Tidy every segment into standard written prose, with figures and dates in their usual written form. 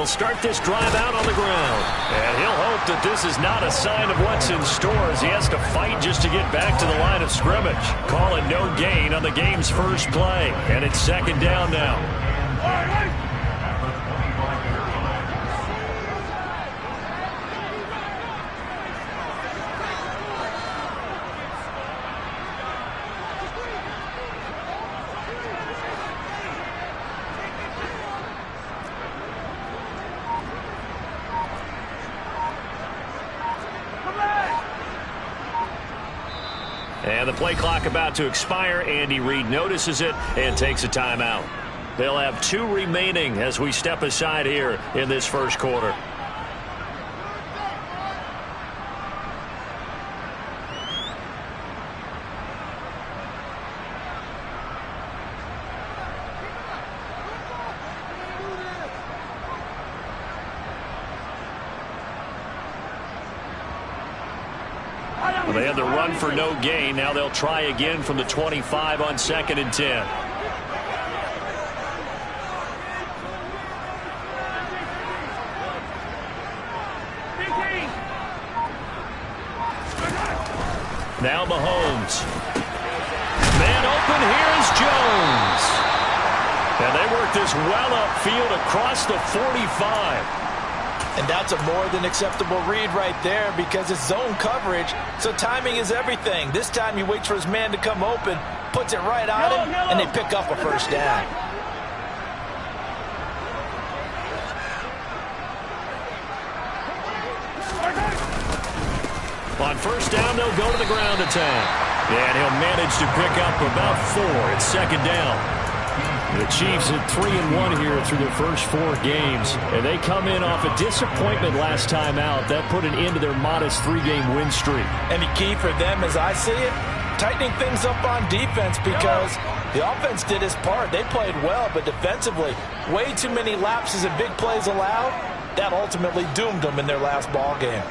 They'll start this drive out on the ground. And he'll hope that this is not a sign of what's in store as he has to fight just to get back to the line of scrimmage. Calling no gain on the game's first play. And it's second down now. And the play clock about to expire. Andy Reid notices it and takes a timeout. They'll have 2 remaining as we step aside here in this first quarter. They had the run for no gain. Now they'll try again from the 25 on 2nd and 10. Now Mahomes. Man open, here's Jones. And they work this well upfield across the 45. And that's a more than acceptable read right there because it's zone coverage, so timing is everything. This time he waits for his man to come open, puts it right on him, and they pick up a first down. On first down, they'll go to the ground attack. And he'll manage to pick up about 4. It's second down. The Chiefs at 3-1 here through their first 4 games. And they come in off a disappointment last time out. That put an end to their modest 3-game win streak. And the key for them, as I see it, tightening things up on defense because the offense did its part. They played well, but defensively, way too many lapses and big plays allowed. That ultimately doomed them in their last ball game.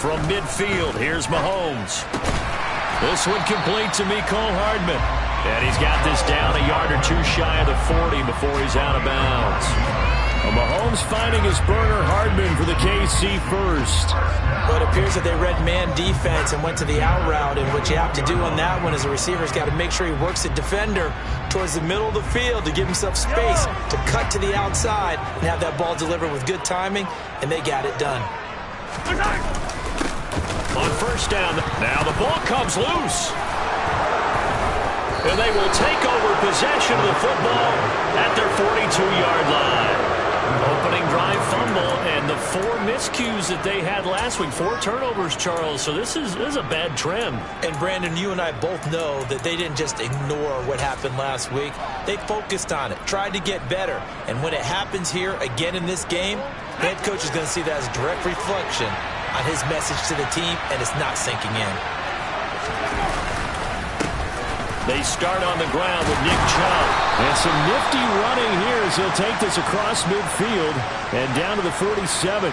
From midfield, here's Mahomes. This one complete to Mecole Hardman. And he's got this down a yard or 2 shy of the 40 before he's out of bounds. Well, Mahomes finding his burner Hardman for the KC first. Well, it appears that they read man defense and went to the out route, and what you have to do on that one is a receiver's got to make sure he works the defender towards the middle of the field to give himself space to cut to the outside and have that ball delivered with good timing, and they got it done. On first down, now the ball comes loose. And they will take over possession of the football at their 42-yard line. Opening drive fumble and the 4 miscues that they had last week. 4 turnovers, Charles. So this is a bad trend. And, Brandon, you and I both know that they didn't just ignore what happened last week. They focused on it, tried to get better. And when it happens here again in this game, the head coach is going to see that as a direct reflection on his message to the team, and it's not sinking in. They start on the ground with Nick Chubb. And some nifty running here as he'll take this across midfield and down to the 47.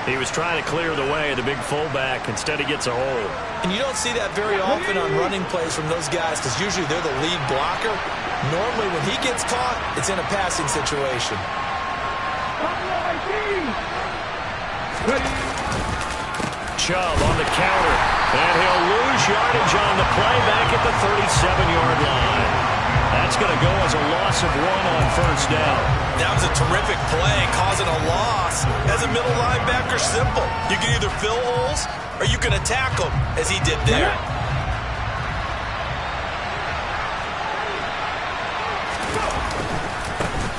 He was trying to clear the way, the big fullback. Instead, he gets a hole. And you don't see that very often on running plays from those guys because usually they're the lead blocker. Normally, when he gets caught, it's in a passing situation. Chubb on the counter. And he'll lose yardage on the play back at the 37-yard line. That's going to go as a loss of 1 on first down. That was a terrific play, causing a loss. As a middle linebacker, simple. You can either fill holes or you can attack them, as he did there.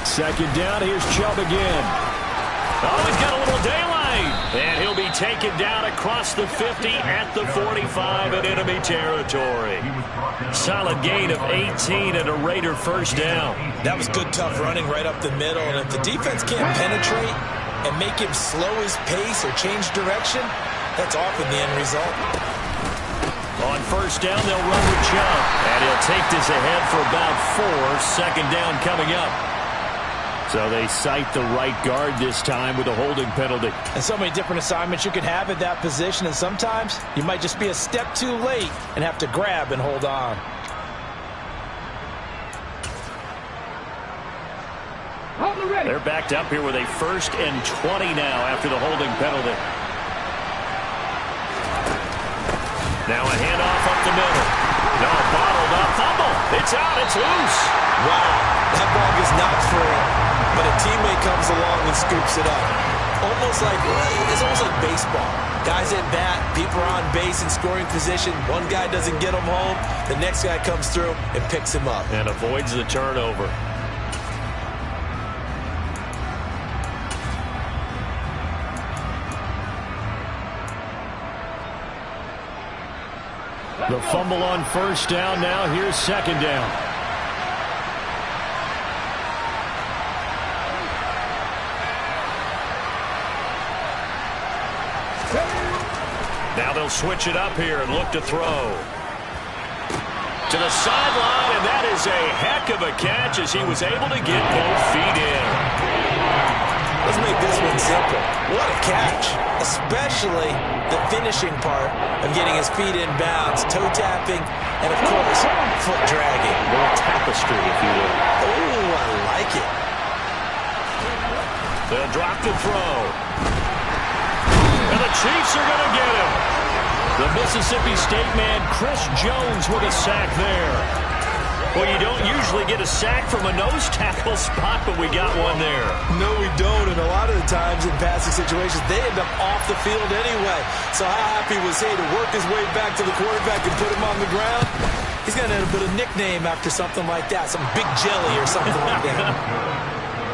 Second down, here's Chubb again. Oh, he's got a little daylight. And he'll be taken down across the 50 at the 45 in enemy territory. Solid gain of 18 and a Raider first down. That was good, tough running right up the middle. And if the defense can't penetrate and make him slow his pace or change direction, that's often the end result. On first down, they'll run with Chubb. And he'll take this ahead for about 4. Second down coming up. So they cite the right guard this time with a holding penalty. And so many different assignments you can have at that position, and sometimes you might just be a step too late and have to grab and hold on. They're backed up here with a 1st and 20 now after the holding penalty. Now a handoff up the middle. No, bottled up. Fumble. It's out. It's loose. Wow. That ball is not free, but a teammate comes along and scoops it up. It's almost like baseball. Guys at bat, people are on base in scoring position. One guy doesn't get him home. The next guy comes through and picks him up. And avoids the turnover. The fumble on 1st down. Now here's 2nd down. Now they'll switch it up here and look to throw. To the sideline, and that is a heck of a catch as he was able to get both feet in. Let's make this one simple. What a catch, especially the finishing part of getting his feet in bounds, toe tapping, and of course, foot dragging. A little tapestry, if you will. Oh, I like it. They'll drop the throw. And the Chiefs are going to get him. The Mississippi State man, Chris Jones, with a sack there. Well, you don't usually get a sack from a nose tackle spot, but we got one there. No, we don't, and a lot of the times in passing situations, they end up off the field anyway. So how happy was he to work his way back to the quarterback and put him on the ground? He's going to end up with a nickname after something like that, some Big Jelly or something like that.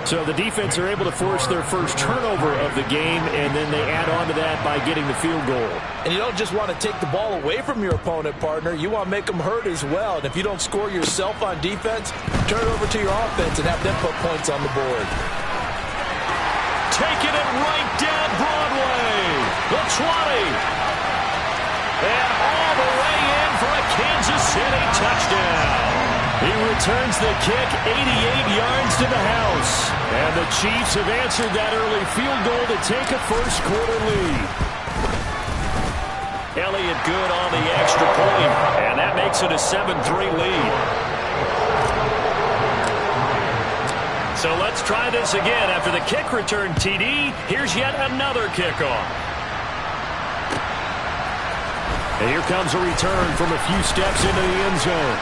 So the defense are able to force their first turnover of the game, and then they add on to that by getting the field goal. And you don't just want to take the ball away from your opponent, partner. You want to make them hurt as well. And if you don't score yourself on defense, turn it over to your offense and have them put points on the board. Taking it right down Broadway. The 20. And all the way in for a Kansas City touchdown. He returns the kick 88 yards to the house. And the Chiefs have answered that early field goal to take a first-quarter lead. Elliott good on the extra point, and that makes it a 7-3 lead. So let's try this again. After the kick return TD, here's yet another kickoff. And here comes a return from a few steps into the end zone.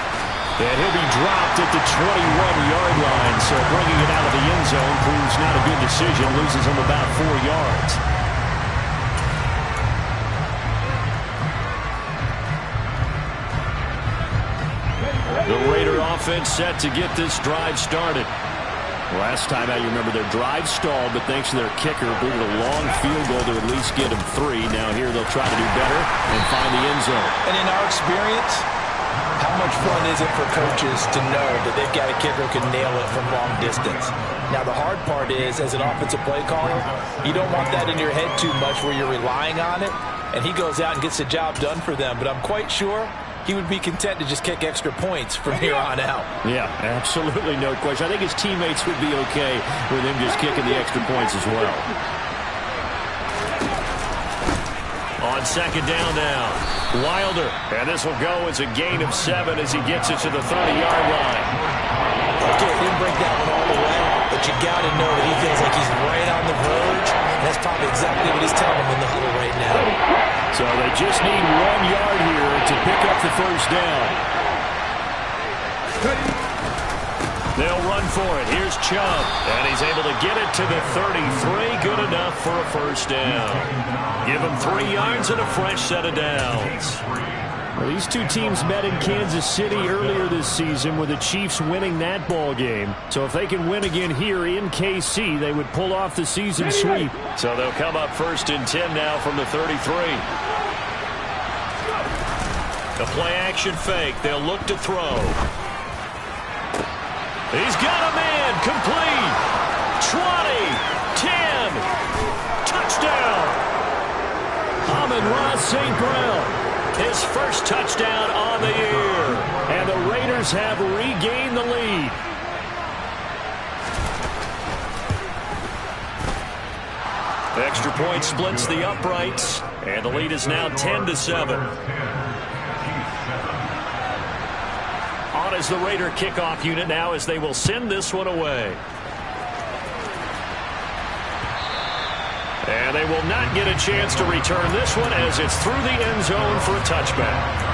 And he'll be dropped at the 21-yard line. So bringing it out of the end zone proves not a good decision. Loses him about 4 yards. The Raider offense set to get this drive started. Last time out, you remember their drive stalled, but thanks to their kicker, booted a long field goal to at least get them 3. Now here they'll try to do better and find the end zone. And in our experience, how much fun is it for coaches to know that they've got a kicker who can nail it from long distance? Now, the hard part is, as an offensive play caller, you don't want that in your head too much where you're relying on it, and he goes out and gets the job done for them. But I'm quite sure he would be content to just kick extra points from here on out. Yeah, absolutely no question. I think his teammates would be okay with him just kicking the extra points as well. On 2nd down now, Wilder. And this will go as a gain of 7 as he gets it to the 30-yard line. Okay, didn't break that one all the way, but you got to know that he feels like he's right on the verge. And that's probably exactly what he's telling him in the huddle right now. So they just need 1 yard here to pick up the first down. They'll run for it. Here's Chubb. And he's able to get it to the 33. Good enough for a first down. Give him 3 yards and a fresh set of downs. Well, these two teams met in Kansas City earlier this season with the Chiefs winning that ball game. So if they can win again here in KC, they would pull off the season sweep. So they'll come up 1st and 10 now from the 33. The play-action fake. They'll look to throw. He's got a man. Complete. 20. 10. Touchdown. Amon-Ra St. Brown. His first touchdown on the year. And the Raiders have regained the lead. The extra point splits the uprights. And the lead is now 10-7. On is the Raider kickoff unit now as they will send this one away. And they will not get a chance to return this one as it's through the end zone for a touchback.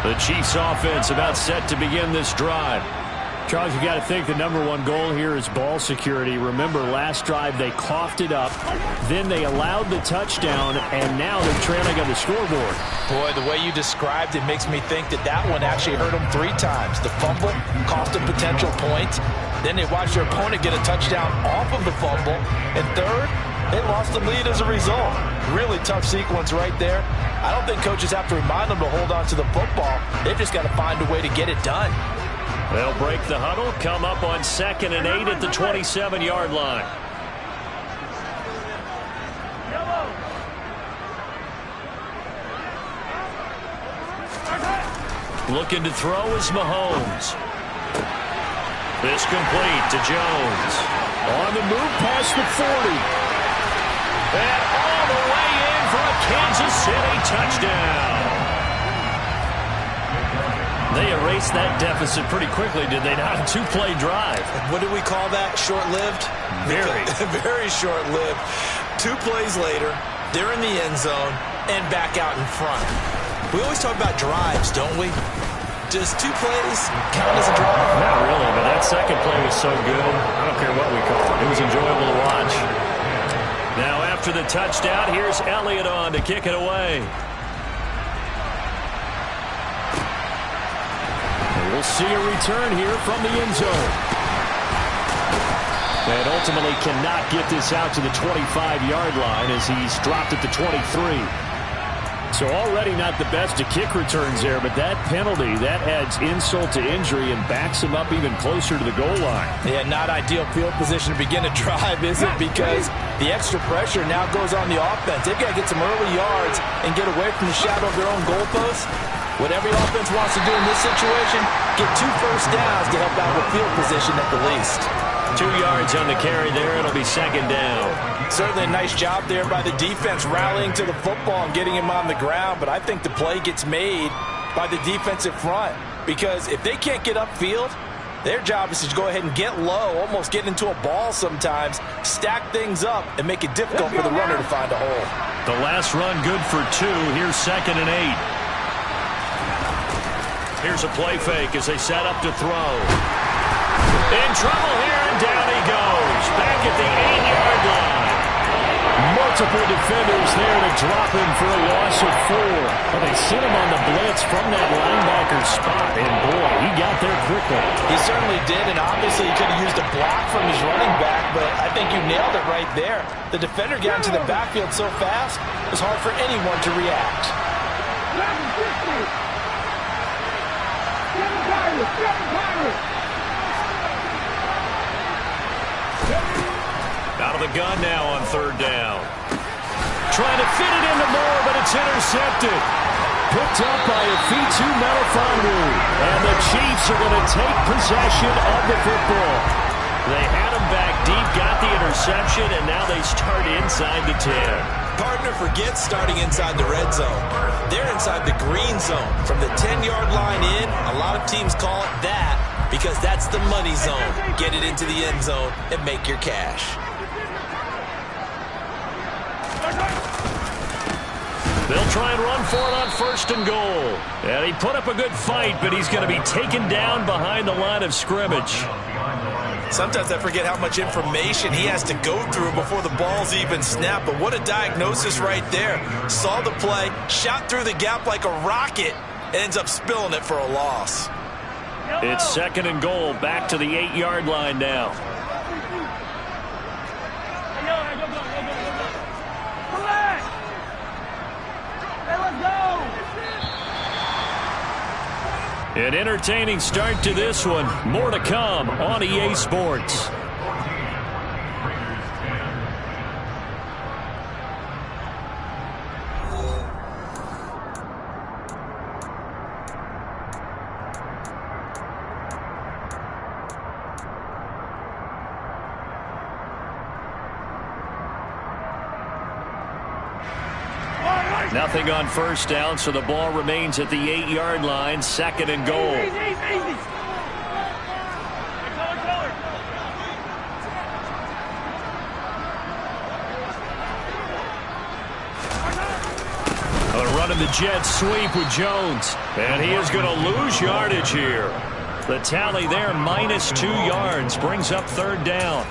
The Chiefs offense about set to begin this drive. Charles, you got to think the #1 goal here is ball security. Remember, last drive they coughed it up, then they allowed the touchdown, and now they're trailing on the scoreboard. Boy, the way you described it makes me think that that one actually hurt them 3 times. The fumble cost a potential point. Then they watched their opponent get a touchdown off of the fumble. And third, they lost the lead as a result. Really tough sequence right there. I don't think coaches have to remind them to hold on to the football. They've just got to find a way to get it done. They'll break the huddle, come up on 2nd and 8 at the 27-yard line. Looking to throw is Mahomes. This complete to Jones. On the move past the 40. And all the way in for a Kansas City touchdown. They erased that deficit pretty quickly, did they not? A 2-play drive. What do we call that? Short-lived? Very. Very short-lived. 2 plays later, they're in the end zone and back out in front. We always talk about drives, don't we? Does 2 plays count as a drive? Not really, but that second play was so good. I don't care what we call it. It was enjoyable to watch. Now after the touchdown, here's Elliott on to kick it away. We'll see a return here from the end zone. And ultimately cannot get this out to the 25-yard line as he's dropped at the 23. So already not the best of kick returns there, but that penalty, that adds insult to injury and backs him up even closer to the goal line. Yeah, not ideal field position to begin a drive, is it? Because the extra pressure now goes on the offense. They've got to get some early yards and get away from the shadow of their own goalposts. What every offense wants to do in this situation, get 2 first downs to help out with field position at the least. 2 yards on the carry there. It'll be 2nd down. Certainly a nice job there by the defense rallying to the football and getting him on the ground, but I think the play gets made by the defensive front because if they can't get upfield, their job is to go ahead and get low, almost get into a ball sometimes, stack things up, and make it difficult for the runner to find a hole. The last run good for 2. Here's 2nd and 8. Here's a play fake as they set up to throw. In trouble here, and down he goes. Back at the 8-yard line. Multiple defenders there to drop him for a loss of 4. Well, they sent him on the blitz from that linebacker spot, and boy, he got there quickly. He certainly did, and obviously he could have used a block from his running back, but I think you nailed it right there. The defender got into the backfield so fast, it was hard for anyone to react. Out of the gun now on 3rd down. Trying to fit it into Moore, but it's intercepted. Picked up by Afitu Melifonwu. And the Chiefs are going to take possession of the football. They had him back deep, got the interception, and now they start inside the 10. Partner forgets starting inside the red zone. They're inside the green zone. From the 10-yard line in, a lot of teams call it that because that's the money zone. Get it into the end zone and make your cash. They'll try and run for it on 1st and goal. And he put up a good fight, but he's going to be taken down behind the line of scrimmage. Sometimes I forget how much information he has to go through before the ball's even snapped. But what a diagnosis right there. Saw the play, shot through the gap like a rocket, ends up spilling it for a loss. It's 2nd and goal, back to the 8-yard line now. An entertaining start to this one. More to come on EA Sports. Nothing on first down, so the ball remains at the 8-yard line, 2nd and goal. Running the jet sweep with Jones. And he is going to lose yardage here. The tally there, -2 yards, brings up 3rd down.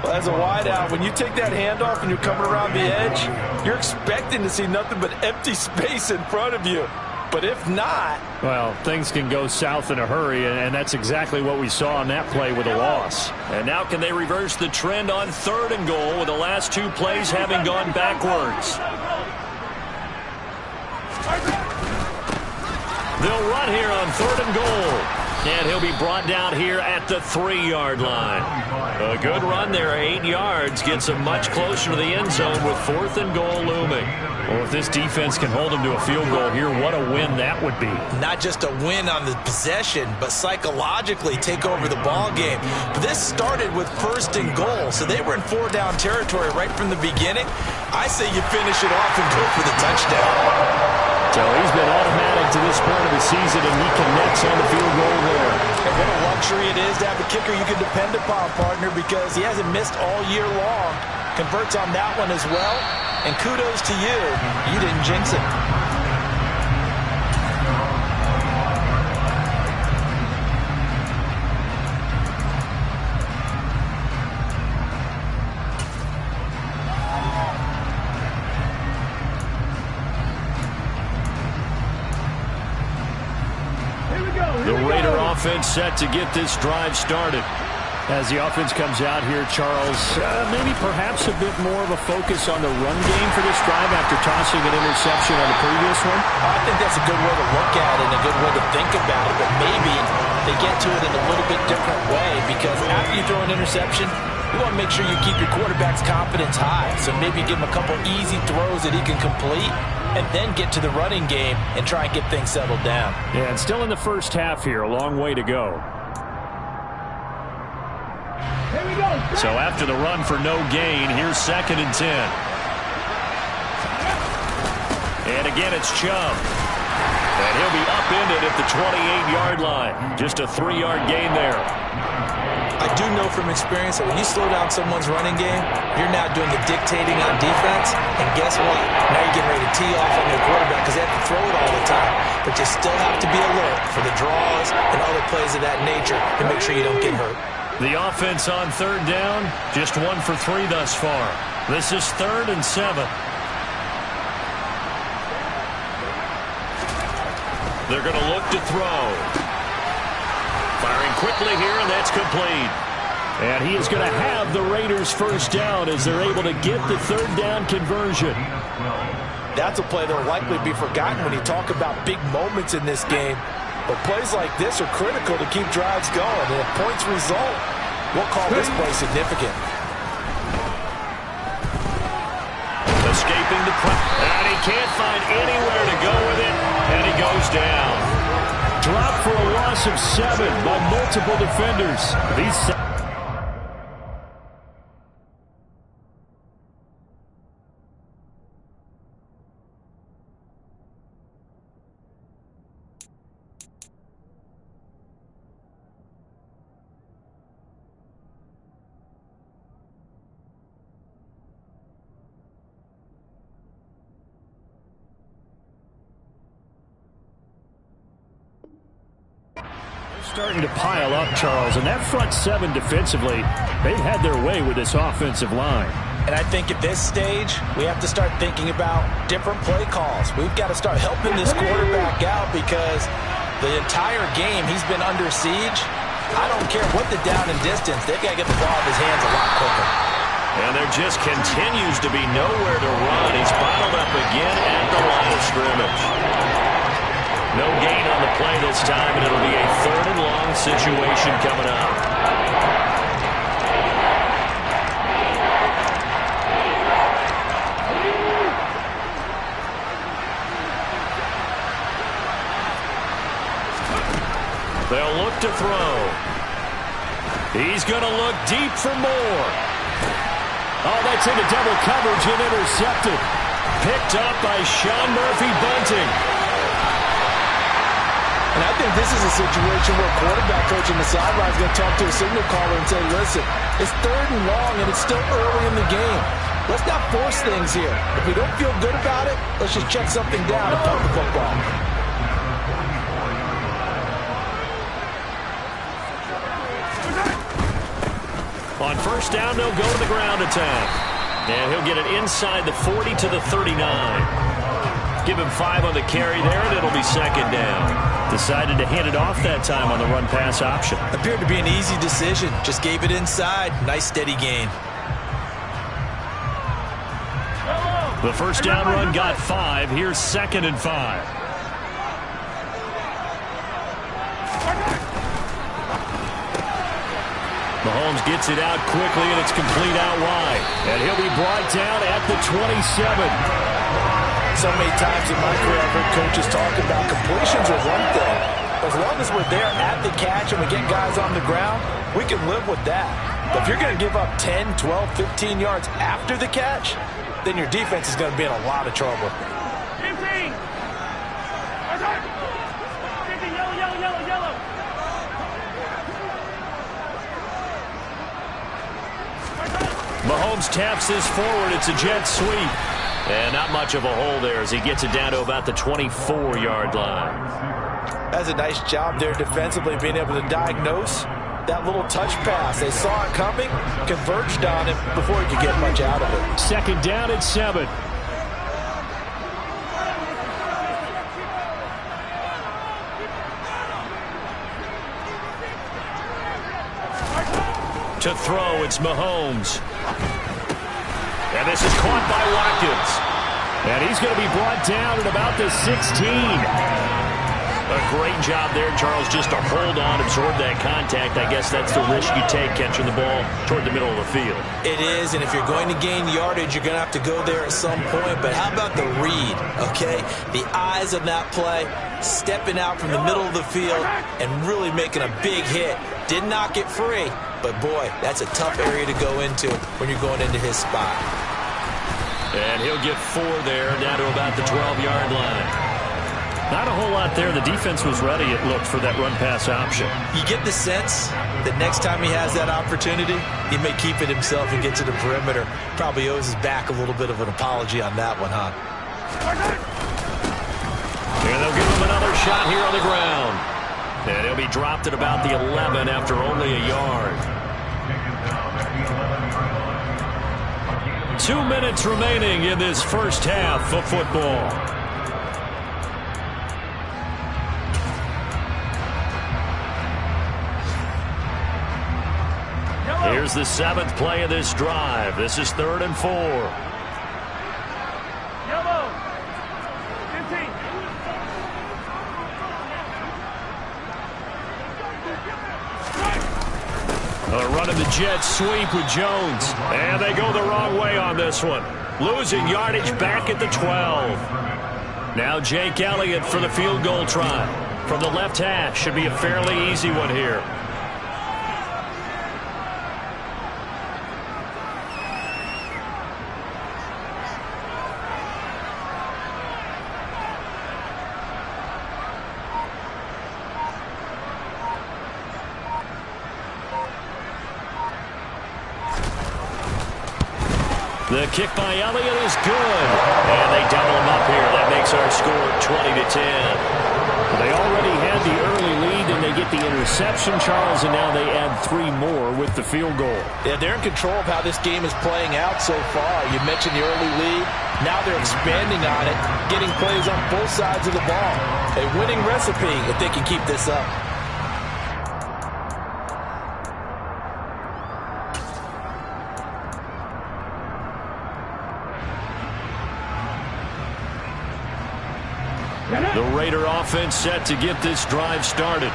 Well, as a wideout, when you take that handoff and you're coming around the edge, you're expecting to see nothing but empty space in front of you. But if not... well, things can go south in a hurry, and that's exactly what we saw on that play with a loss. And now can they reverse the trend on 3rd and goal with the last 2 plays having gone backwards? They'll run here on 3rd and goal. And he'll be brought down here at the 3-yard line. A good run there, 8 yards, gets him much closer to the end zone with 4th and goal looming. Well, if this defense can hold him to a field goal here, what a win that would be. Not just a win on the possession, but psychologically take over the ball game. This started with 1st and goal, so they were in 4-down territory right from the beginning. I say you finish it off and go for the touchdown. So he's been automatic to this point of the season, and he connects on the field goal there. And what a luxury it is to have a kicker you can depend upon, partner, because he hasn't missed all year long. Converts on that one as well. And kudos to you. You didn't jinx it. The Raider offense set to get this drive started. As the offense comes out here, Charles, maybe perhaps a bit more of a focus on the run game for this drive after tossing an interception on the previous one? I think that's a good way to look at it and a good way to think about it, but maybe they get to it in a little bit different way, because after you throw an interception, you want to make sure you keep your quarterback's confidence high. So maybe give him a couple easy throws that he can complete, and then get to the running game and try and get things settled down. Yeah, and still in the first half here, a long way to go. Here we go. So after the run for no gain, here's 2nd and 10. And again, it's Chubb. And he'll be upended at the 28-yard line. Just a 3-yard gain there. I do know from experience that when you slow down someone's running game, you're now doing the dictating on defense. And guess what? Now you're getting ready to tee off on your quarterback because they have to throw it all the time. But you still have to be alert for the draws and other plays of that nature to make sure you don't get hurt. The offense on 3rd down, just 1 for 3 thus far. This is 3rd and 7. They're going to look to throw. Firing quickly here, and that's complete. And he is going to have the Raiders' first down as they're able to get the 3rd down conversion. That's a play that will likely be forgotten when you talk about big moments in this game. But plays like this are critical to keep drives going. And if points result, we'll call this play significant. Escaping the press. And he can't find anywhere to go with it. And he goes down. Dropped for a loss of 7 by multiple defenders. Starting to pile up, Charles, and that front 7 defensively, they've had their way with this offensive line. And I think at this stage, we have to start thinking about different play calls. We've got to start helping this quarterback out because the entire game he's been under siege. I don't care what the down and distance, they've got to get the ball in his hands a lot quicker. And there just continues to be nowhere to run. He's bottled up again at the line of scrimmage. No gain on the play this time, and it'll be a 3rd and long situation coming up. They'll look to throw. He's going to look deep for more. Oh, that's into double coverage and intercepted. picked up by Sean Murphy-Bunting. And I think this is a situation where a quarterback coach on the sideline is going to talk to a signal caller and say, listen, it's 3rd and long and it's still early in the game. Let's not force things here. If we don't feel good about it, let's just check something down and punt the football. On 1st down, they'll go to the ground attack. And he'll get it inside the 40 to the 39. Give him 5 on the carry there, and it'll be 2nd down. Decided to hand it off that time on the run-pass option. Appeared to be an easy decision. Just gave it inside. Nice, steady gain. The 1st down run got 5. Here's 2nd and 5. Mahomes gets it out quickly, and it's complete out wide. And he'll be brought down at the 27. So many times in my career, I've heard coaches talk about completions are one thing. As long as we're there at the catch and we get guys on the ground, we can live with that. But if you're going to give up 10, 12, 15 yards after the catch, then your defense is going to be in a lot of trouble. 15. Yellow. Mahomes taps this forward. It's a jet sweep. And not much of a hole there as he gets it down to about the 24-yard line. That's a nice job there defensively, being able to diagnose that little touch pass. They saw it coming, converged on it before he could get much out of it. 2nd down and 7. To throw, it's Mahomes. And this is caught by Watkins. And he's going to be brought down at about the 16. A great job there, Charles, just to hold on, absorb that contact. I guess that's the risk you take catching the ball toward the middle of the field. It is, and if you're going to gain yardage, you're going to have to go there at some point. But how about the read, okay? The eyes of that play, stepping out from the middle of the field and really making a big hit. Did not get free, but boy, that's a tough area to go into when you're going into his spot. And he'll get 4 there, down to about the 12-yard line. Not a whole lot there. The defense was ready, it looked, for that run-pass option. You get the sense that next time he has that opportunity, he may keep it himself and get to the perimeter. Probably owes his back a little bit of an apology on that one, huh? And they'll give him another shot here on the ground. And he'll be dropped at about the 11 after only a yard. 2 minutes remaining in this first half of football. Here's the 7th play of this drive. This is 3rd and 4. Yellow. 15. Running the jet sweep with Jones. And they go the wrong way on this one. Losing yardage back at the 12. Now Jake Elliott for the field goal try. From the left hash. Should be a fairly easy one here. The kick by Elliott is good. And they double him up here. That makes our score 20-10. They already had the early lead, and they get the interception, Charles, and now they add 3 more with the field goal. Yeah, they're in control of how this game is playing out so far. You mentioned the early lead. Now they're expanding on it, getting plays on both sides of the ball. A winning recipe if they can keep this up. The Raider offense set to get this drive started.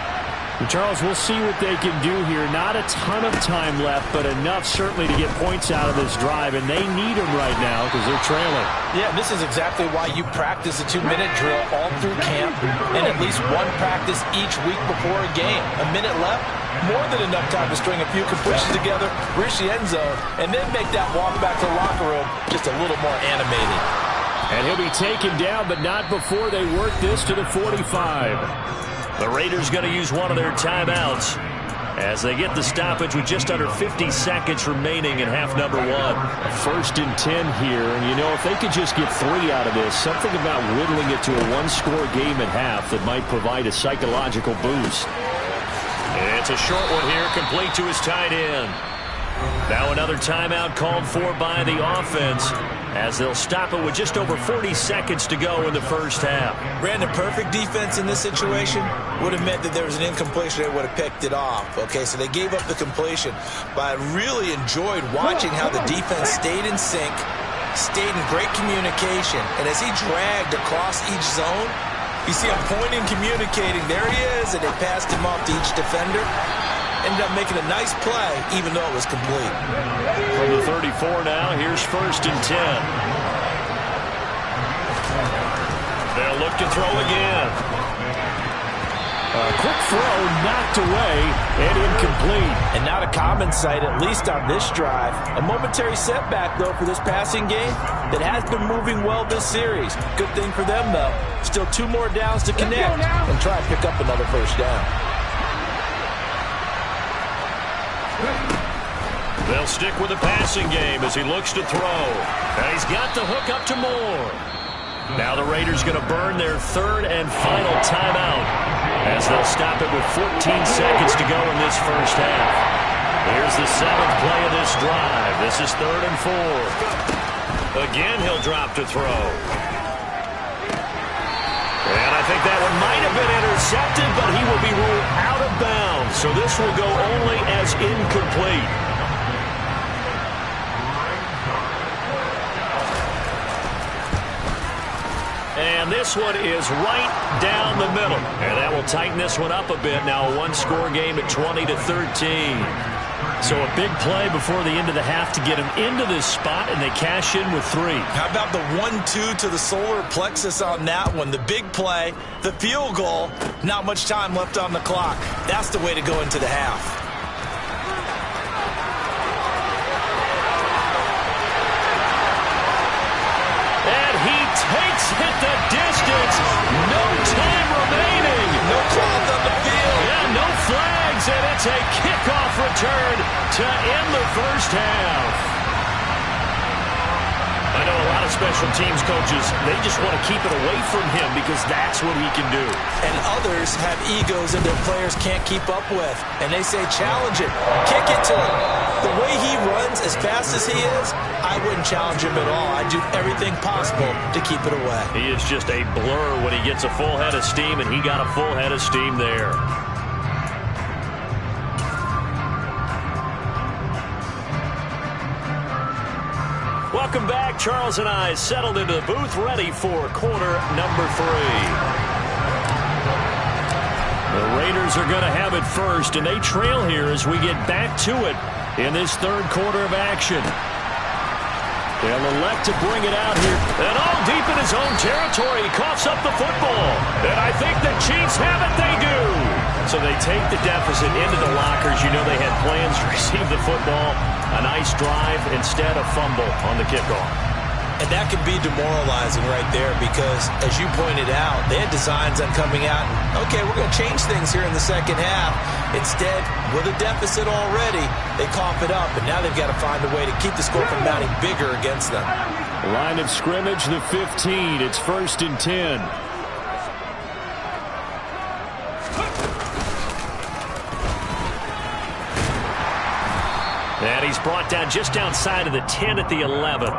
And Charles, we'll see what they can do here. Not a ton of time left, but enough certainly to get points out of this drive, and they need them right now because they're trailing. Yeah, this is exactly why you practice a 2-minute drill all through camp and at least one practice each week before a game. A minute left, more than enough time to string a few completions together, reach the end zone, and then make that walk back to the locker room just a little more animated. And he'll be taken down, but not before they work this to the 45. The Raiders going to use one of their timeouts as they get the stoppage with just under 50 seconds remaining in half number one. A 1st and 10 here, and you know, if they could just get 3 out of this, something about whittling it to a one-score game at half that might provide a psychological boost. It's a short one here, complete to his tight end. Now another timeout called for by the offense as they'll stop it with just over 40 seconds to go in the first half. Brandon, perfect defense in this situation would have meant that there was an incompletion. They would have picked it off. Okay, so they gave up the completion. But I really enjoyed watching how the defense stayed in sync, stayed in great communication. And as he dragged across each zone, you see him pointing, communicating. There he is, and they passed him off to each defender. Ended up making a nice play, even though it was complete. From the 34 now, here's 1st and 10. They'll look to throw again. A quick throw knocked away and incomplete. And not a common sight, at least on this drive. A momentary setback, though, for this passing game that has been moving well this series. Good thing for them, though. Still 2 more downs to connect and try and pick up another first down. They'll stick with the passing game as he looks to throw. And he's got the hook up to Moore. Now the Raiders going to burn their 3rd and final timeout as they'll stop it with 14 seconds to go in this first half. Here's the 7th play of this drive. This is 3rd and 4. Again, he'll drop to throw. And I think that one might have been intercepted, but he will be ruled out of bounds. So this will go only as incomplete. And this one is right down the middle. And that will tighten this one up a bit. Now a one-score game at 20-13. So a big play before the end of the half to get him into this spot, and they cash in with 3. How about the 1-2 to the solar plexus on that one? The big play, the field goal, not much time left on the clock. That's the way to go into the half. And he takes it the distance. No time remaining. No cloth on the field. Yeah, no flags, and it's a kickoff return to end the first half. I know a lot of special teams coaches, they just want to keep it away from him because that's what he can do. And others have egos that their players can't keep up with. And they say, challenge it, kick it to him. The way he runs as fast as he is, I wouldn't challenge him at all. I'd do everything possible to keep it away. He is just a blur when he gets a full head of steam, and he got a full head of steam there. Welcome back. Charles and I settled into the booth, ready for quarter number 3. The Raiders are going to have it first, and they trail here as we get back to it in this 3rd quarter of action. They'll elect to bring it out here. And all deep in his own territory, he coughs up the football. And I think the Chiefs have it. They do. So they take the deficit into the lockers. You know they had plans to receive the football. A nice drive, instead a fumble on the kickoff. And that can be demoralizing right there because, as you pointed out, they had designs on coming out and, okay, we're going to change things here in the second half. Instead, with a deficit already, they cough it up, and now they've got to find a way to keep the score from mounting bigger against them. Line of scrimmage, the 15. It's 1st and 10. And he's brought down just outside of the 10 at the 11.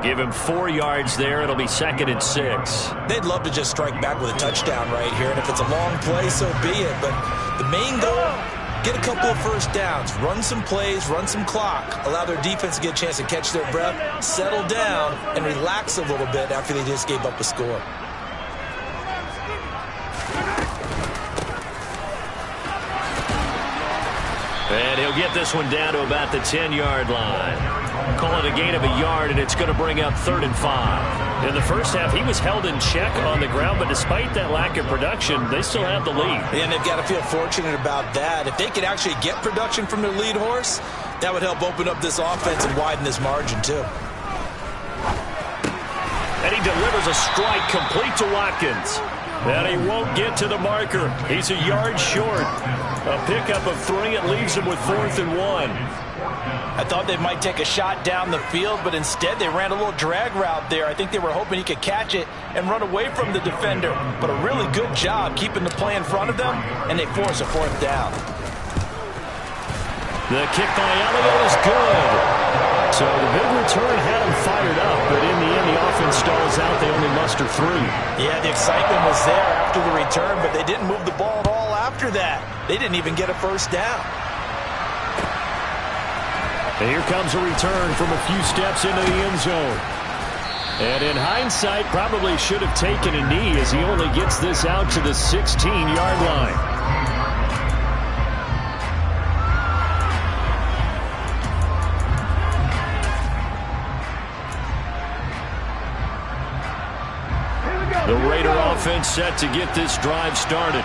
Give him 4 yards there. It'll be 2nd and 6. They'd love to just strike back with a touchdown right here, and if it's a long play, so be it. But the main goal, get a couple of first downs, run some plays, run some clock, allow their defense to get a chance to catch their breath, settle down, and relax a little bit after they just gave up a score. And he'll get this one down to about the 10-yard line. Call it a gain of a yard, and it's going to bring up 3rd and 5. In the first half, he was held in check on the ground, but despite that lack of production, they still have the lead. And they've got to feel fortunate about that. If they could actually get production from their lead horse, that would help open up this offense and widen this margin, too. And he delivers a strike complete to Watkins. And he won't get to the marker. He's a yard short. A pickup of 3. It leaves him with 4th and 1. I thought they might take a shot down the field, but instead they ran a little drag route there. I think they were hoping he could catch it and run away from the defender. But a really good job keeping the play in front of them, and they force a 4th down. The kick by Elliott is good. So the big return had him fired up, but in the end the offense stalls out. They only muster 3. Yeah, the excitement was there after the return, but they didn't move the ball at all after that. They didn't even get a 1st down. And here comes a return from a few steps into the end zone. And in hindsight, probably should have taken a knee as he only gets this out to the 16-yard line. The Raider offense set to get this drive started.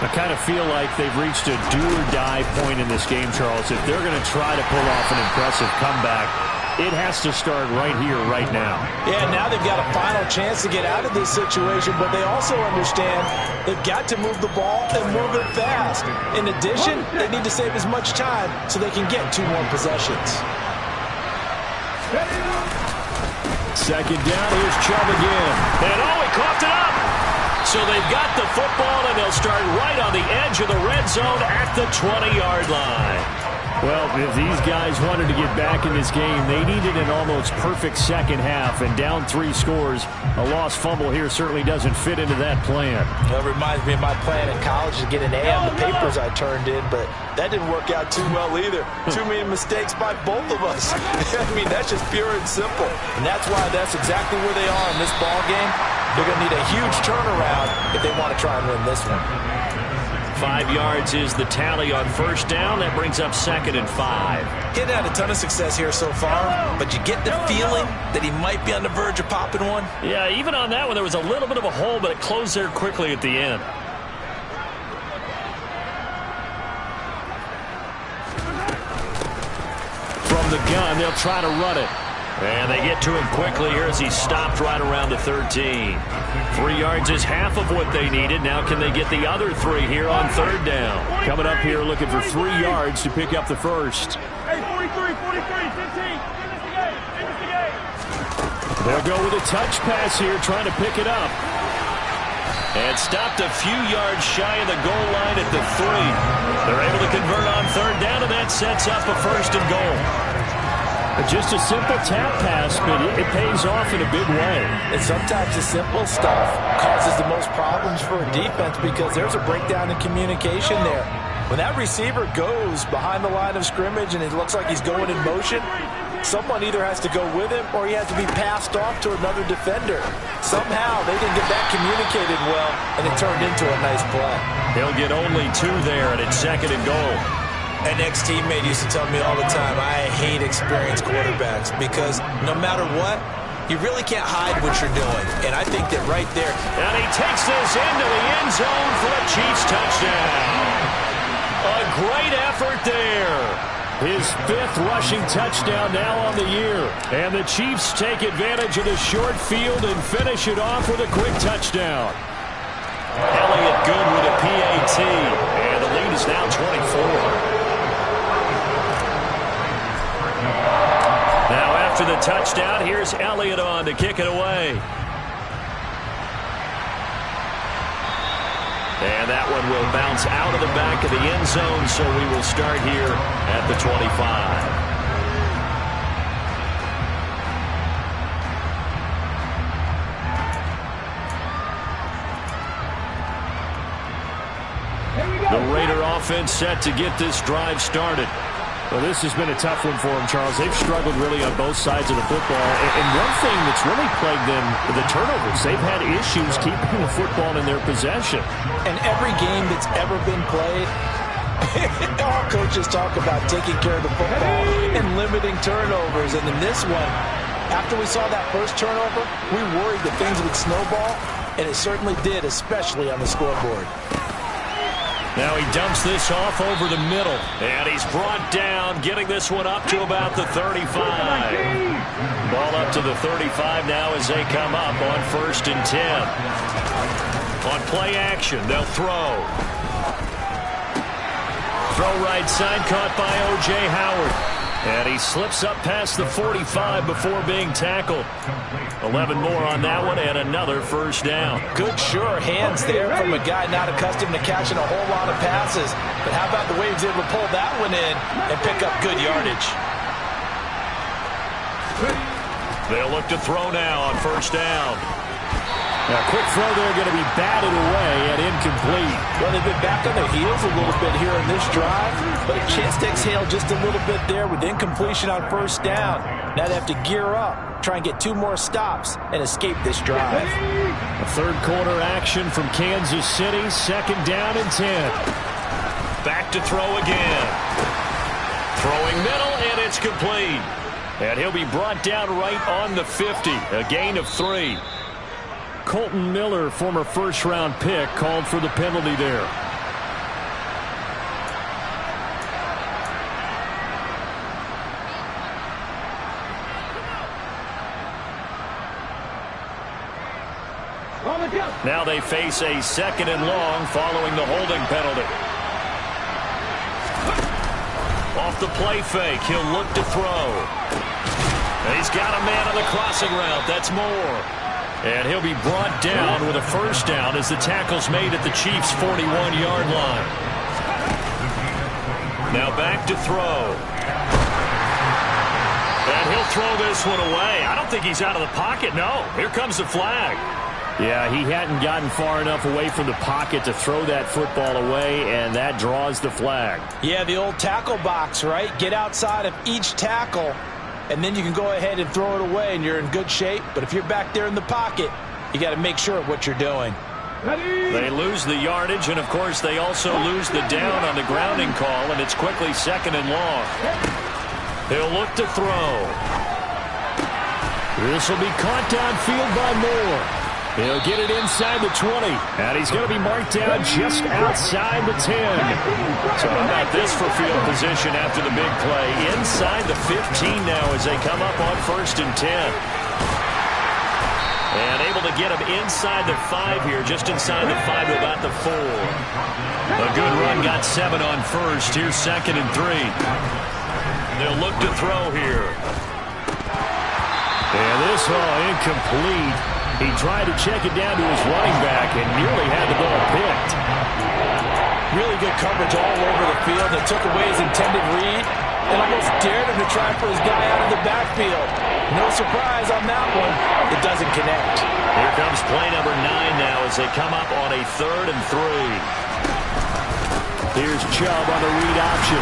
I kind of feel like they've reached a do-or-die point in this game, Charles. If they're going to try to pull off an impressive comeback, it has to start right here, right now. Yeah, now they've got a final chance to get out of this situation, but they also understand they've got to move the ball and move it fast. In addition, they need to save as much time so they can get 2 more possessions. 2nd down, here's Chubb again. And he coughed it up. So they've got the football, and they'll start right on the edge of the red zone at the 20-yard line. Well, if these guys wanted to get back in this game, they needed an almost perfect second half, and down 3 scores. A lost fumble here certainly doesn't fit into that plan. Well, it reminds me of my plan in college to get an A on the papers I turned in, but that didn't work out too well either. Too many mistakes by both of us. I mean, that's just pure and simple. And that's why that's exactly where they are in this ball game. They're going to need a huge turnaround if they want to try and win this one. 5 yards is the tally on 1st down. That brings up 2nd and 5. He hadn't had a ton of success here so far, but you get the feeling that he might be on the verge of popping one. Yeah, even on that one, there was a little bit of a hole, but it closed there quickly at the end. From the gun, they'll try to run it. And they get to him quickly here as he's stopped right around the 13. 3 yards is half of what they needed. Now can they get the other 3 here on 3rd down? Coming up here looking for 3 yards to pick up the first. Hey, 43, 15. They'll go with a touch pass here, trying to pick it up. And stopped a few yards shy of the goal line at the 3. They're able to convert on 3rd down, and that sets up a 1st and goal. Just a simple tap pass, but it pays off in a big way. And sometimes the simple stuff causes the most problems for a defense because there's a breakdown in communication there. When that receiver goes behind the line of scrimmage and it looks like he's going in motion, someone either has to go with him or he has to be passed off to another defender. Somehow they didn't get that communicated well, and it turned into a nice play. They'll get only 2 there, and it's 2nd and goal. An ex-teammate used to tell me all the time, I hate experienced quarterbacks because no matter what, you really can't hide what you're doing. And I think that right there. And he takes this into the end zone for a Chiefs touchdown. A great effort there. His 5th rushing touchdown now on the year. And the Chiefs take advantage of the short field and finish it off with a quick touchdown. Elliott good with a PAT. And the lead is now 24. Now after the touchdown, here's Elliott on to kick it away. And that one will bounce out of the back of the end zone, so we will start here at the 25. The Raider offense set to get this drive started. Well, this has been a tough one for them, Charles. They've struggled really on both sides of the football. And one thing that's really plagued them, the turnovers. They've had issues keeping the football in their possession. And every game that's ever been played, all coaches talk about taking care of the football and limiting turnovers. And in this one, after we saw that first turnover, we worried that things would snowball, and it certainly did, especially on the scoreboard. Now he dumps this off over the middle. And he's brought down, getting this one up to about the 35. Ball up to the 35 now as they come up on 1st and 10. On play action, they'll throw. Throw right side, caught by O.J. Howard. And he slips up past the 45 before being tackled. 11 more on that one and another first down. Good sure hands there from a guy not accustomed to catching a whole lot of passes. But how about the way he was able to pull that one in and pick up good yardage? They'll look to throw now on 1st down. Now, quick throw there, going to be batted away and incomplete. Well, they've been back on their heels a little bit here in this drive, but a chance to exhale just a little bit there with incompletion on 1st down. Now they have to gear up, try and get 2 more stops, and escape this drive. A third quarter action from Kansas City, 2nd down and 10. Back to throw again. Throwing middle, and it's complete. And he'll be brought down right on the 50, a gain of 3. Colton Miller, former first-round pick, called for the penalty there. Now they face a 2nd and long following the holding penalty. Off the play fake, he'll look to throw. And he's got a man on the crossing route. That's Moore. And he'll be brought down with a first down as the tackle's made at the Chiefs' 41-yard line. Now back to throw. And he'll throw this one away. I don't think he's out of the pocket, no. Here comes the flag. Yeah, he hadn't gotten far enough away from the pocket to throw that football away, and that draws the flag. Yeah, the old tackle box, right? Get outside of each tackle, and then you can go ahead and throw it away, and you're in good shape. But if you're back there in the pocket, you got to make sure of what you're doing. They lose the yardage, and, of course, they also lose the down on the grounding call, and it's quickly 2nd and long. He'll look to throw. This will be caught downfield by Moore. He'll get it inside the 20, and he's going to be marked down just outside the 10. So how about this for field position after the big play? Inside the 15 now as they come up on 1st and 10. And able to get him inside the 5 here, just inside the 5 to about the 4. A good run, got 7 on 1st. Here's 2nd and 3. They'll look to throw here. And this incomplete. He tried to check it down to his running back and nearly had the ball picked. Really good coverage all over the field. They took away his intended read and almost dared him to try for his guy out of the backfield. No surprise on that one. It doesn't connect. Here comes play number 9 now as they come up on a 3rd and 3. Here's Chubb on the read option.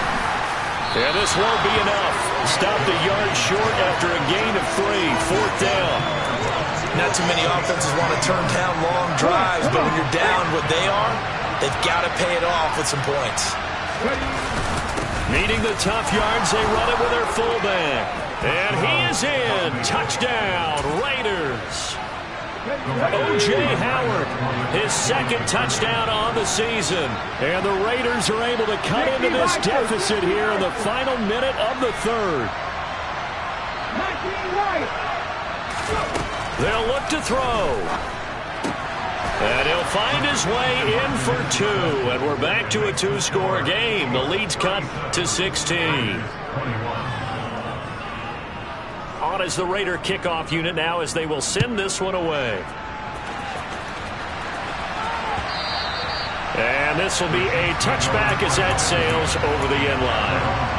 And this won't be enough. Stopped a yard short after a gain of 3. 4th down. Not too many offenses want to turn down long drives, but when you're down what they are, they've got to pay it off with some points. Needing the tough yards, they run it with their fullback. And he is in. Touchdown, Raiders. O.J. Howard, his 2nd touchdown on the season. And the Raiders are able to cut into this deficit here in the final minute of the 3rd. They'll look to throw. And he'll find his way in for 2. And we're back to a 2-score game. The lead's cut to 16. On is the Raider kickoff unit now as they will send this one away. And this will be a touchback as that sails over the end line.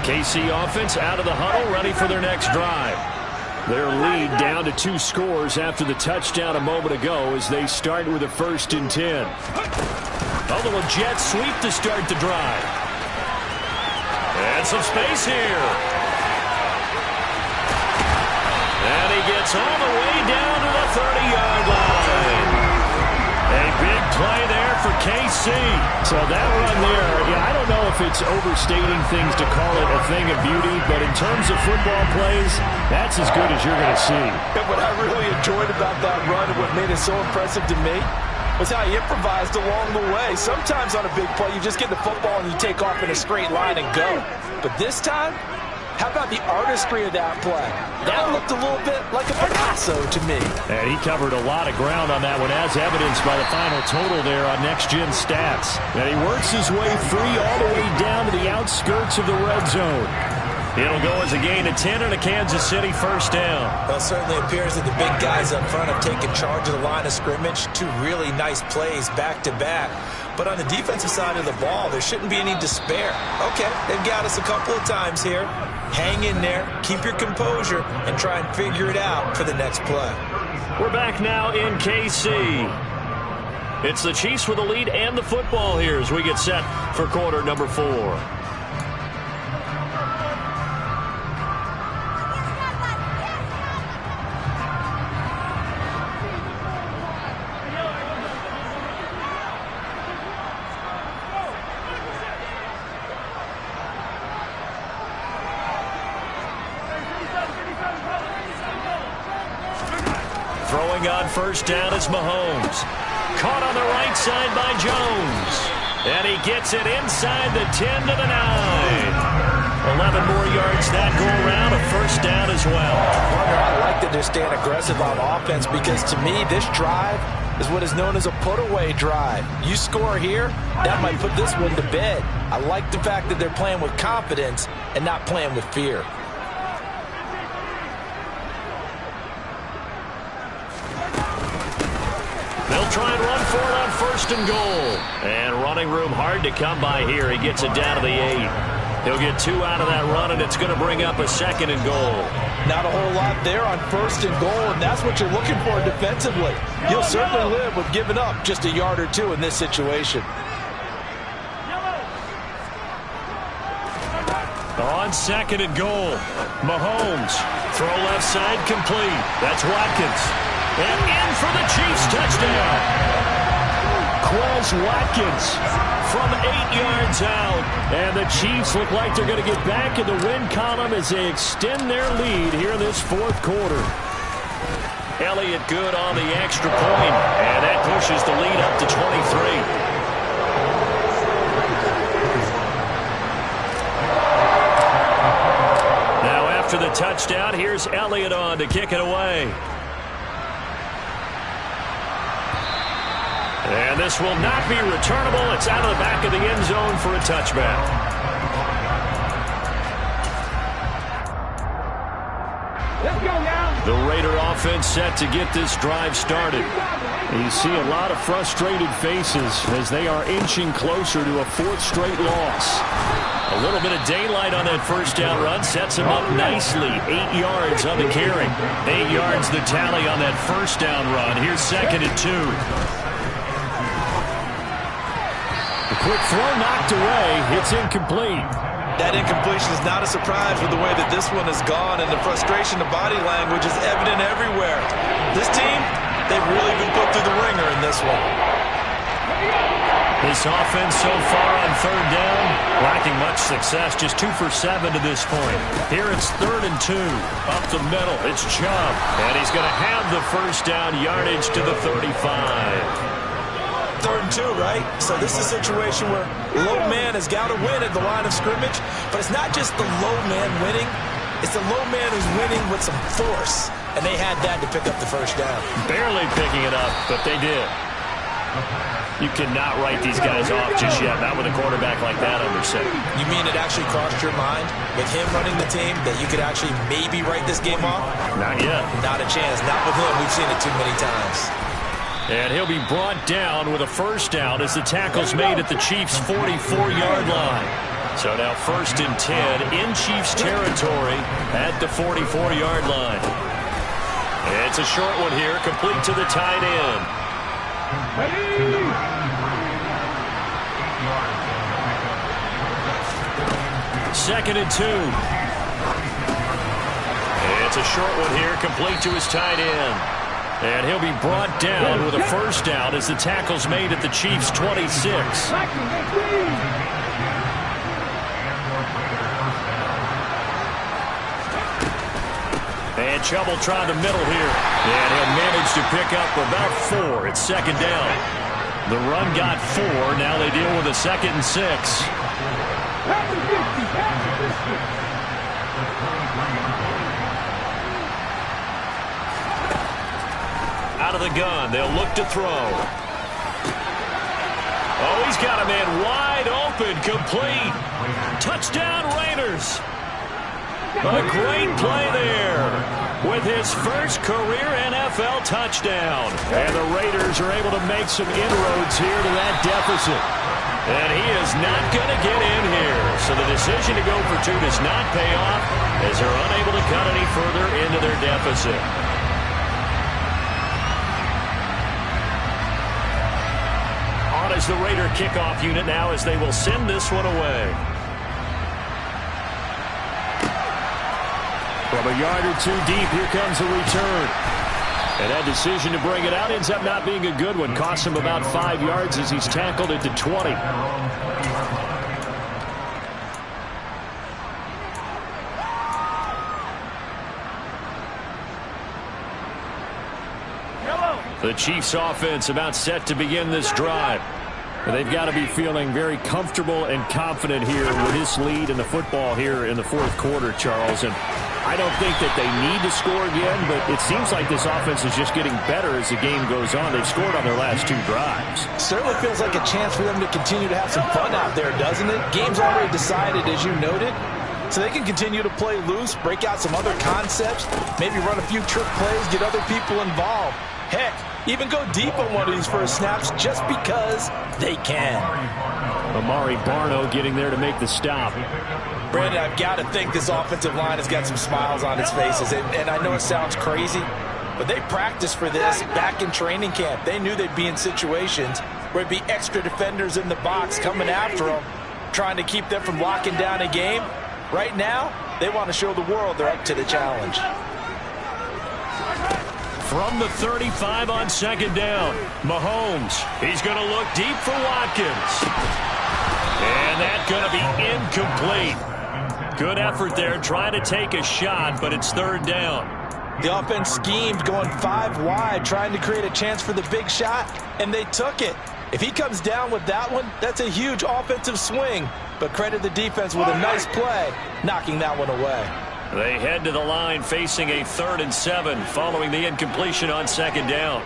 KC offense out of the huddle, ready for their next drive. Their lead down to 2 scores after the touchdown a moment ago as they start with a 1st and 10. A little jet sweep to start the drive. And some space here. And he gets all the way down to the 30-yard line. A big play there for KC. So that run there, I don't know if it's overstating things to call it a thing of beauty, but in terms of football plays, that's as good as you're going to see. And what I really enjoyed about that run and what made it so impressive to me was how he improvised along the way. Sometimes on a big play, you just get the football and you take off in a straight line and go. But this time, how about the artistry of that play? That looked a little bit like a Picasso to me. And he covered a lot of ground on that one, as evidenced by the final total there on Next Gen Stats. And he works his way free all the way down to the outskirts of the red zone. It'll go as a gain of 10 and a Kansas City first down. Well, it certainly appears that the big guys up front have taken charge of the line of scrimmage. Two really nice plays back-to-back. But on the defensive side of the ball, there shouldn't be any despair. Okay, they've got us a couple of times here. Hang in there, keep your composure, and try and figure it out for the next play. We're back now in KC. It's the Chiefs with the lead and the football here as we get set for quarter number 4. Throwing on first down is Mahomes. Caught on the right side by Jones. And he gets it inside the 10 to the 9. 11 more yards that go around, a first down as well. Partner, I like that they're staying aggressive on offense because to me, this drive is what is known as a put-away drive. You score here, that might put this one to bed. I like the fact that they're playing with confidence and not playing with fear. They'll try and run for it on first and goal. And running room hard to come by here. He gets it down to the 8. He'll get 2 out of that run, and it's going to bring up a second and goal. Not a whole lot there on first and goal, and that's what you're looking for defensively. You'll certainly live with giving up just a yard or two in this situation. On second and goal, Mahomes. Throw left side complete. That's Watkins. And in for the Chiefs touchdown. Quez Watkins From 8 yards out. And the Chiefs look like they're going to get back in the win column as they extend their lead here in this fourth quarter. Elliott good on the extra point, and that pushes the lead up to 23. After the touchdown, here's Elliott on to kick it away. And this will not be returnable. It's out of the back of the end zone for a touchback. Let's go now. The Raider offense set to get this drive started. You see a lot of frustrated faces as they are inching closer to a fourth straight loss. A little bit of daylight on that first down run sets him up nicely. 8 yards on the carry. 8 yards the tally on that first down run. Here's second and 2. A quick throw knocked away. It's incomplete. That incompletion is not a surprise with the way that this one has gone, and the frustration, the body language is evident everywhere. This team, they've really been put through the ringer in this one. This offense so far on third down, lacking much success, just 2 for 7 to this point. Here it's 3rd and 2. Up the middle, it's Chubb. And he's going to have the first down yardage to the 35. 3rd and 2, right? So this is a situation where low man has got to win at the line of scrimmage, but it's not just the low man winning. It's the low man who's winning with some force, and they had that to pick up the first down. Barely picking it up, but they did. You cannot write these guys off just yet, not with a quarterback like that under center. You mean it actually crossed your mind with him running the team that you could actually maybe write this game off? Not yet. Not a chance. Not with him. We've seen it too many times. And he'll be brought down with a first down as the tackle's made at the Chiefs' 44-yard line. So now 1st and 10 in Chiefs territory at the 44-yard line. It's a short one here, complete to the tight end. Second and 2. It's a short one here, complete to his tight end. And he'll be brought down with a first down as the tackle's made at the Chiefs' 26. And trouble trying the middle here. And he'll manage to pick up about 4. It's second down. The run got 4. Now they deal with a 2nd and 6. Out of the gun. They'll look to throw. Oh, he's got a man wide open. Complete. Touchdown, Raiders. A great play there with his first career NFL touchdown. And the Raiders are able to make some inroads here to that deficit. And he is not going to get in here. So the decision to go for 2 does not pay off as they're unable to cut any further into their deficit. On is the Raider kickoff unit now as they will send this one away. From a yard or 2 deep, here comes the return. And that decision to bring it out ends up not being a good one. Costs him about 5 yards as he's tackled at the 20. The Chiefs offense about set to begin this drive. And they've got to be feeling very comfortable and confident here with this lead in the football here in the 4th quarter, Charles. And I don't think that they need to score again, but it seems like this offense is just getting better as the game goes on. They've scored on their last 2 drives. Certainly feels like a chance for them to continue to have some fun out there, doesn't it? Game's already decided, as you noted. So they can continue to play loose, break out some other concepts, maybe run a few trick plays, get other people involved. Heck, even go deep on one of these first snaps just because they can. Amari Barno getting there to make the stop. Brandon, I've got to think this offensive line has got some smiles on its faces. And I know it sounds crazy, but they practiced for this back in training camp. They knew they'd be in situations where it'd be extra defenders in the box coming after them, trying to keep them from locking down a game. Right now, they want to show the world they're up to the challenge. From the 35 on 2nd down, Mahomes. He's going to look deep for Watkins. And that's going to be incomplete. Good effort there trying to take a shot, but it's 3rd down. The offense schemed going 5 wide, trying to create a chance for the big shot, and they took it. If he comes down with that one, that's a huge offensive swing. But credit the defense with a nice play, knocking that one away. They head to the line facing a 3rd and 7 following the incompletion on 2nd down.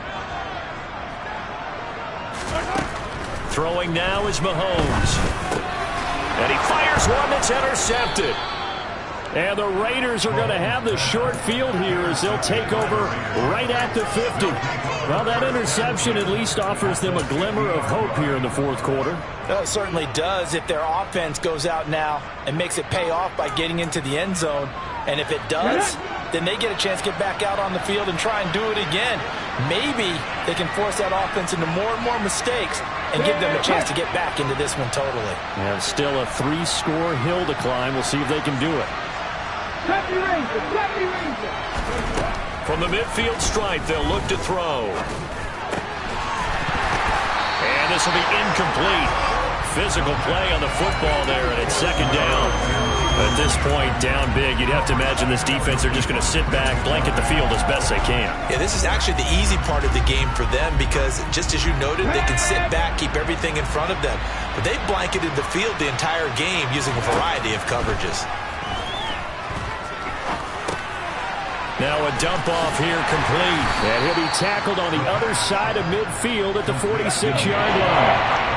Throwing now is Mahomes. And he fires one that's intercepted. And the Raiders are going to have the short field here as they'll take over right at the 50. Well, that interception at least offers them a glimmer of hope here in the 4th quarter. Well, it certainly does if their offense goes out now and makes it pay off by getting into the end zone. And if it does, then they get a chance to get back out on the field and try and do it again. Maybe they can force that offense into more and more mistakes and give them a chance to get back into this one totally. And still a 3-score hill to climb. We'll see if they can do it. From the midfield stripe, they'll look to throw. And this will be incomplete. Physical play on the football there, and it's 2nd down. At this point, down big, you'd have to imagine this defense are just going to sit back, blanket the field as best they can. Yeah, this is actually the easy part of the game for them because, just as you noted, they can sit back, keep everything in front of them. But they blanketed the field the entire game using a variety of coverages. Now a dump off here complete. And he'll be tackled on the other side of midfield at the 46-yard line.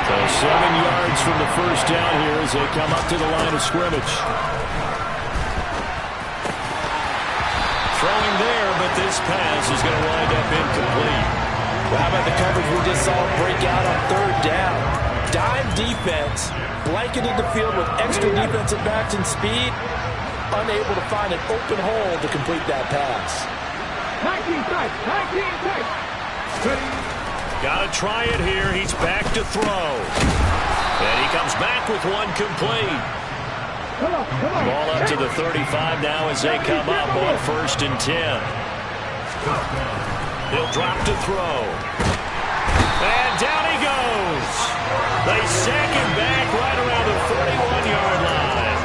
So 7 yards from the first down here as they come up to the line of scrimmage. Throwing there, but this pass is going to wind up incomplete. Well, how about the coverage we just saw break out on 3rd down? Dime defense, blanketed the field with extra defensive backs and speed. Unable to find an open hole to complete that pass. 19 tight. Got to try it here. He's back to throw. And he comes back with one complete. Ball up to the 35 now as they come up on 1st and 10. He'll drop to throw. And down he goes. They sack him back right around the 41-yard line.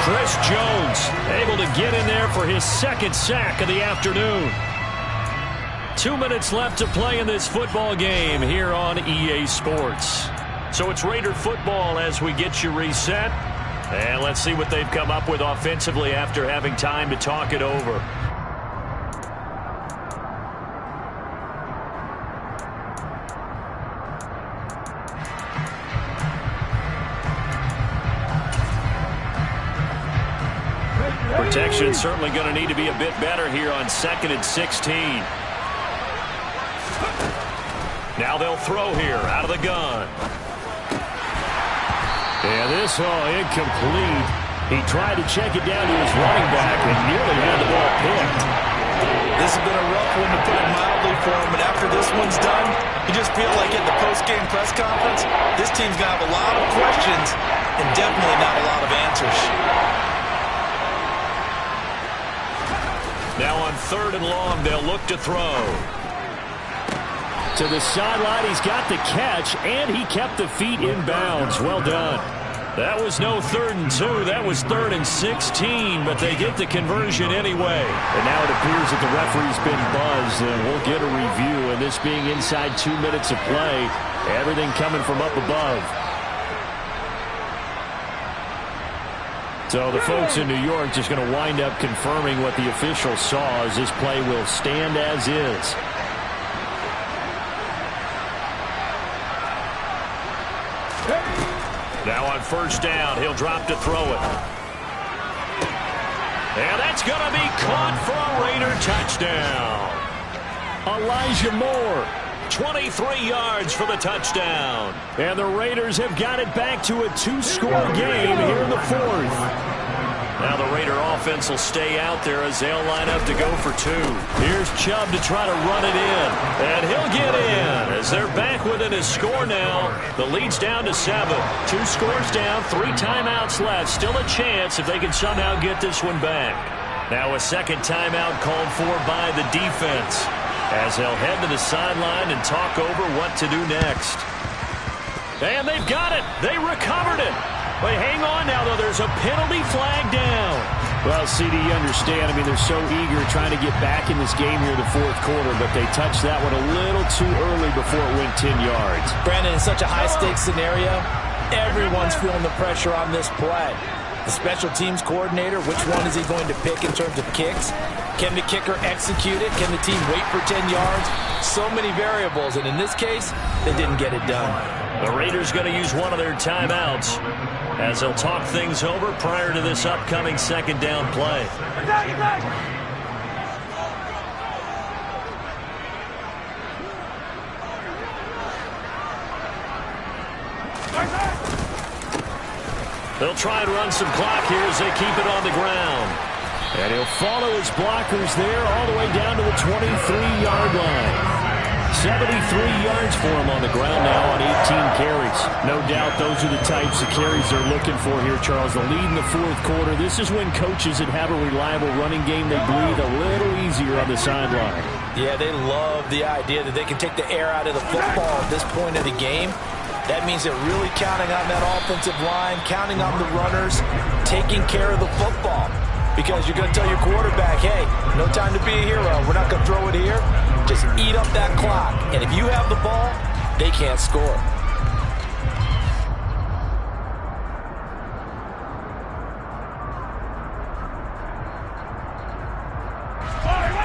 Chris Jones able to get in there for his second sack of the afternoon. 2 minutes left to play in this football game here on EA Sports. So it's Raider football as we get you reset. And let's see what they've come up with offensively after having time to talk it over. Protection certainly going to need to be a bit better here on 2nd and 16. Now they'll throw here out of the gun. And this incomplete. He tried to check it down to his running back and nearly had the ball picked. This has been a rough one to put it mildly for him, but after this one's done, you just feel like at the post-game press conference, this team's going to have a lot of questions and definitely not a lot of answers. Now on 3rd and long, they'll look to throw. To the sideline, he's got the catch, and he kept the feet in bounds. Well done. That was no 3rd and 2. That was 3rd and 16, but they get the conversion anyway. And now it appears that the referee's been buzzed, and we'll get a review. And this being inside 2 minutes of play, everything coming from up above. So the folks in New York just going to wind up confirming what the official saw as this play will stand as is. Now on 1st down, he'll drop to throw it. And that's going to be caught for a Raider touchdown. Elijah Moore, 23 yards for the touchdown. And the Raiders have got it back to a 2-score game here in the 4th. Now the Raider offense will stay out there as they'll line up to go for 2. Here's Chubb to try to run it in. And he'll get in as they're back within a score now. The lead's down to 7. 2 scores down, 3 timeouts left. Still a chance if they can somehow get this one back. Now a second timeout called for by the defense as they'll head to the sideline and talk over what to do next. And they've got it. They recovered it. But hang on now, though. There's a penalty flag down. Well, CD, you understand. I mean, they're so eager trying to get back in this game here in the 4th quarter, but they touched that one a little too early before it went 10 yards. Brandon, in such a high-stakes scenario, everyone's feeling the pressure on this play. The special teams coordinator, which one is he going to pick in terms of kicks? Can the kicker execute it? Can the team wait for 10 yards? So many variables, and in this case, they didn't get it done. The Raiders going to use one of their timeouts as they'll talk things over prior to this upcoming 2nd down play. They'll try and run some clock here as they keep it on the ground. And he'll follow his blockers there all the way down to the 23-yard line. 73 yards for him on the ground now on 18 carries. No doubt those are the types of carries they're looking for here, Charles. The lead in the 4th quarter. This is when coaches that have a reliable running game, they breathe a little easier on the sideline. Yeah, they love the idea that they can take the air out of the football at this point of the game. That means they're really counting on that offensive line, counting on the runners, taking care of the football. Because you're going to tell your quarterback, hey, no time to be a hero. We're not going to throw it here. Just eat up that clock. And if you have the ball, they can't score.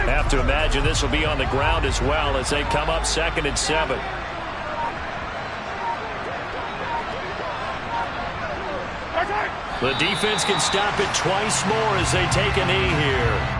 Have to imagine this will be on the ground as well as they come up 2nd and 7. The defense can stop it twice more as they take a knee here.